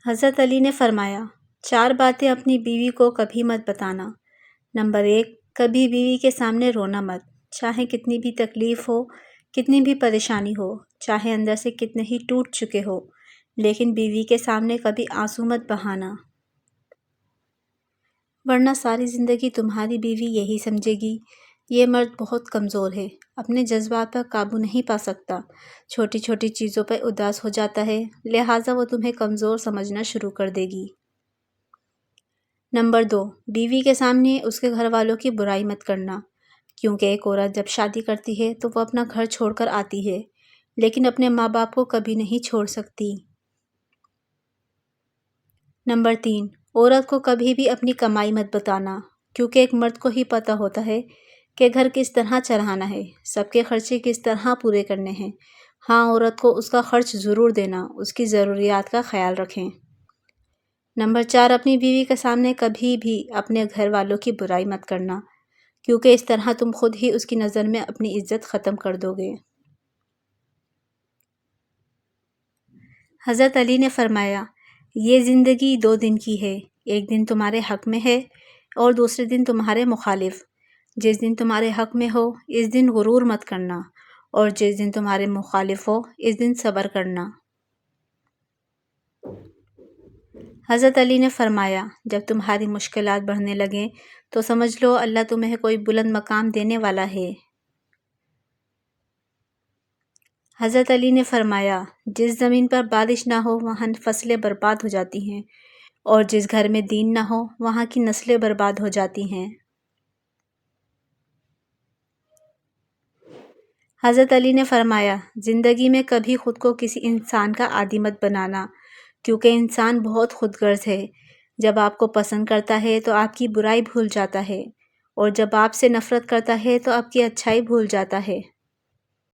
حضرت علی نے فرمایا، 4 باتیں اپنی بیوی کو کبھی مت بتانا۔ نمبر 1، کبھی بیوی کے سامنے رونا مت، چاہے کتنی بھی تکلیف ہو، کتنی بھی پریشانی ہو، چاہے اندر سے کتنے ہی ٹوٹ چکے ہو، لیکن بیوی کے سامنے کبھی آنسو مت بہانا، ورنہ ساری زندگی تمہاری بیوی یہی سمجھے گی، یہ مرد بہت کمزور ہے، اپنے جذبات پر قابو نہیں پا سکتا، چھوٹی چھوٹی چیزوں پر اداس ہو جاتا ہے، لہٰذا وہ تمہیں کمزور سمجھنا شروع کر دے گی۔ نمبر 2، بیوی کے سامنے اس کے گھر والوں کی برائی مت کرنا، کیونکہ ایک عورت جب شادی کرتی ہے تو وہ اپنا گھر چھوڑ کر آتی ہے، لیکن اپنے ماں باپ کو کبھی نہیں چھوڑ سکتی۔ نمبر 3، عورت کو کبھی بھی اپنی کمائی مت بتانا، کیونکہ ایک مرد کو ہی پتہ ہوتا ہے کہ گھر کس طرح چلانا ہے، سب کے خرچے کس طرح پورے کرنے ہیں۔ ہاں، عورت کو اس کا خرچ ضرور دینا، اس کی ضروریات کا خیال رکھیں۔ نمبر 4، اپنی بیوی کے سامنے کبھی بھی اپنے گھر والوں کی برائی مت کرنا، کیونکہ اس طرح تم خود ہی اس کی نظر میں اپنی عزت ختم کر دو گے۔ حضرت علی نے فرمایا، یہ زندگی 2 دن کی ہے، ایک دن تمہارے حق میں ہے اور دوسرے دن تمہارے مخالف۔ جس دن تمہارے حق میں ہو اس دن غرور مت کرنا، اور جس دن تمہارے مخالف ہو اس دن صبر کرنا۔ حضرت علی نے فرمایا، جب تمہاری مشکلات بڑھنے لگیں تو سمجھ لو اللہ تمہیں کوئی بلند مقام دینے والا ہے۔ حضرت علی نے فرمایا، جس زمین پر بارش نہ ہو وہاں فصلیں برباد ہو جاتی ہیں، اور جس گھر میں دین نہ ہو وہاں کی نسلیں برباد ہو جاتی ہیں۔ حضرت علی نے فرمایا، زندگی میں کبھی خود کو کسی انسان کا عادی مت بنانا، کیونکہ انسان بہت خود غرض ہے، جب آپ کو پسند کرتا ہے تو آپ کی برائی بھول جاتا ہے، اور جب آپ سے نفرت کرتا ہے تو آپ کی اچھائی بھول جاتا ہے۔